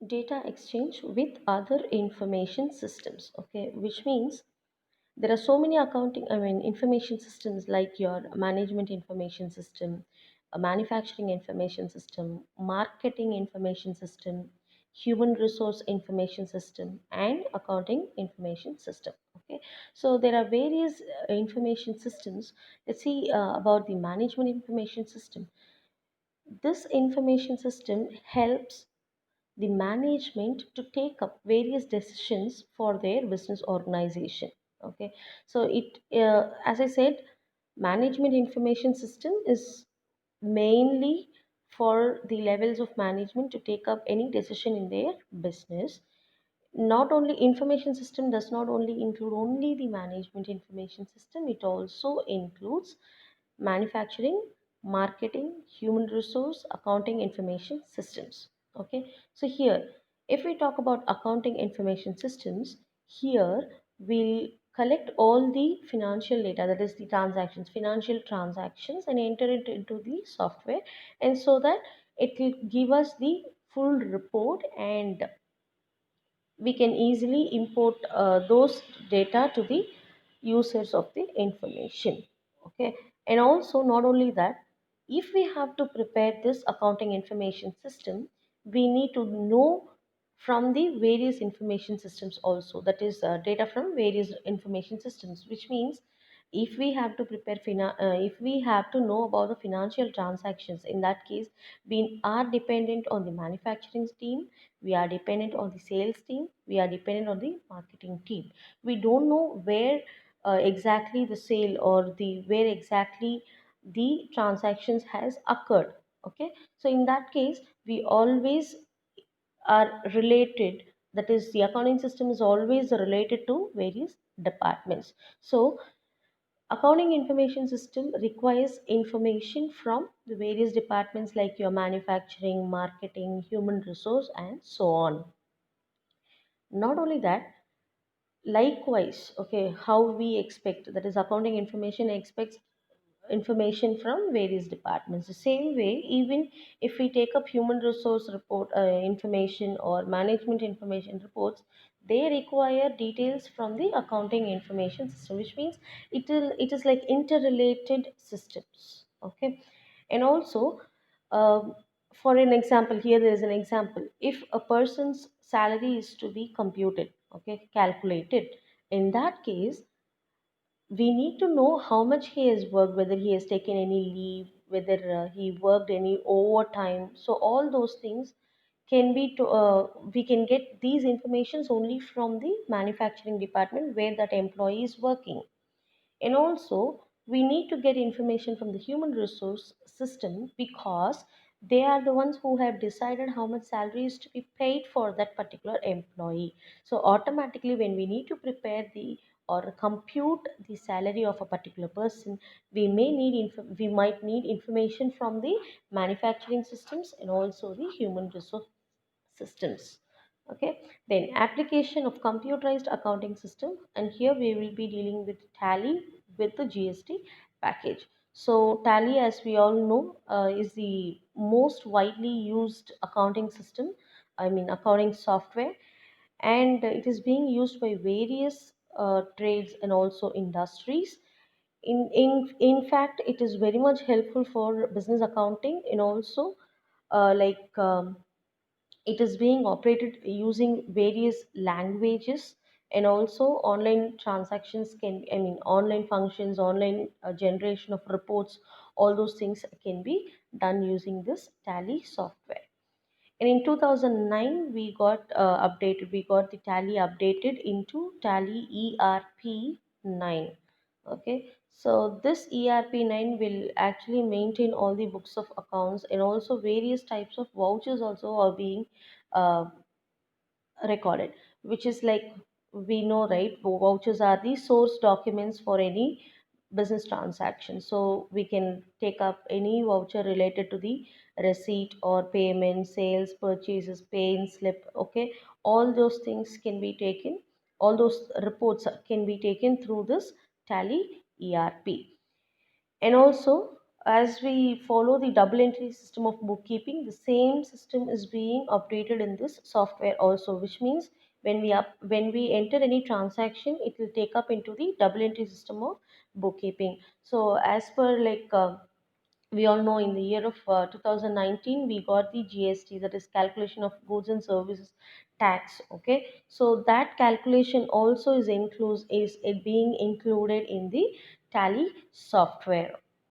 data exchange with other information systems. Okay, which means there are so many information systems like your management information system, a manufacturing information system, marketing information system, human resource information system, and accounting information system. Okay, so there are various information systems. Let's see about the management information system. This information system helps the management to take up various decisions for their business organization. Okay, so it as I said, management information system is mainly for the levels of management to take up any decision in their business. Not only information system does not only include only the management information system, it also includes manufacturing, marketing, human resource, accounting information systems. Okay, so here, if we talk about accounting information systems, here we'll collect all the financial data, that is the transactions, financial transactions, and enter it into the software, and so that it will give us the full report, and we can easily import those data to the users of the information. Okay, and also not only that, if we have to prepare this accounting information system, we need to know from the various information systems also, that is data from various information systems, which means if we have to prepare if we have to know about the financial transactions, in that case we are dependent on the manufacturing team, we are dependent on the sales team, we are dependent on the marketing team. We don't know where exactly the sale or the where exactly the transactions has occurred. Okay, so in that case we always are related, that is the accounting system is always related to various departments. So accounting information system requires information from the various departments like your manufacturing, marketing, human resource, and so on. Not only that, likewise, okay, how we expect, that is accounting information expects information from various departments. The same way, even if we take up human resource report information or management information reports, they require details from the accounting information system, which means it is like interrelated systems. Okay, and also um, for an example, here there is an example. If a person's salary is to be computed, okay, calculated, in that case we need to know how much he has worked, whether he has taken any leave, whether he worked any overtime. So all those things can be to we can get these informations only from the manufacturing department where that employee is working. And also, we need to get information from the human resource system because they are the ones who have decided how much salary is to be paid for that particular employee. So, automatically, when we need to prepare the or compute the salary of a particular person, we might need information from the manufacturing systems and also the human resource systems. Okay, then application of computerized accounting system, and here we will be dealing with tally with the GST package. So tally, as we all know, is the most widely used accounting system, accounting software, and it is being used by various trades and also industries. In fact, it is very much helpful for business accounting, and also it is being operated using various languages, and also online transactions can, online functions, online generation of reports, all those things can be done using this tally software. And in 2009 we got the tally updated into tally ERP 9. Okay, so this ERP 9 will actually maintain all the books of accounts, and also various types of vouchers also are being uh, recorded, which is like, we know, right, vouchers are the source documents for any business transaction. So we can take up any voucher related to the receipt or payment, sales, purchases, paying slip. Okay, all those things can be taken, all those reports can be taken through this tally ERP. And also, as we follow the double entry system of bookkeeping, the same system is being updated in this software also, which means when we enter any transaction, it will take up into the double entry system of bookkeeping. So as per we all know, in the year of 2019 we got the GST, that is calculation of goods and services tax. Okay, so that calculation also is it being included in the tally software.